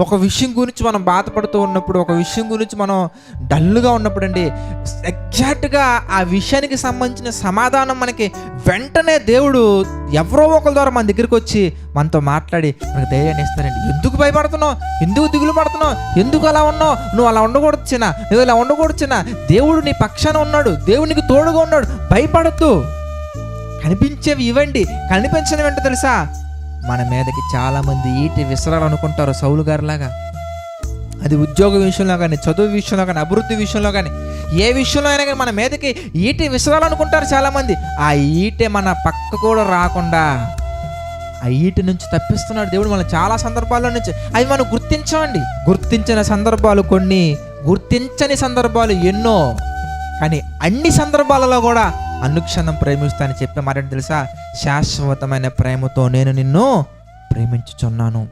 ఒక విషయం గురించి మనం బాధపడుతూ ఉన్నప్పుడు, ఒక విషయం గురించి మనం డల్గా ఉన్నప్పుడు అండి, ఎగ్జాక్ట్గా ఆ విషయానికి సంబంధించిన సమాధానం మనకి వెంటనే దేవుడు ఎవరో ఒకరి ద్వారా మన దగ్గరికి వచ్చి మనతో మాట్లాడి మనకు ధైర్యాన్ని ఇస్తారండి. ఎందుకు భయపడుతున్నావు, ఎందుకు దిగులు పడుతున్నావు, ఎందుకు అలా ఉన్నావు, నువ్వు అలా ఉండకూడదు చిన్న, నువ్వు ఇలా ఉండకూడదు చిన్న, దేవుడు నీ పక్షాన ఉన్నాడు, దేవుడు నీకు తోడుగా ఉన్నాడు, భయపడద్దు. కనిపించేవి ఇవ్వండి, కనిపించనివి ఏంటో తెలుసా, మన మీదకి చాలామంది ఈటి విసరాలనుకుంటారు సౌలు గారిలాగా. అది ఉద్యోగ విషయంలో కానీ, చదువు విషయంలో కానీ, అభివృద్ధి విషయంలో కానీ, ఏ విషయంలో అయినా కానీ మన మీదకి ఈటి విసరాలనుకుంటారు చాలామంది. ఆ ఈటె మన పక్క కూడా రాకుండా ఆ ఈటి నుంచి తప్పిస్తున్నాడు దేవుడు మన చాలా సందర్భాల్లో నుంచి. అవి మనం గుర్తించమండి. గుర్తించిన సందర్భాలు కొన్ని, గుర్తించని సందర్భాలు ఎన్నో. కానీ అన్ని సందర్భాలలో కూడా అనుక్షణం ప్రేమిస్తానని చెప్పే మాట తెలుసా, శాశ్వతమైన ప్రేమతో నేను నిన్ను ప్రేమించుచున్నాను.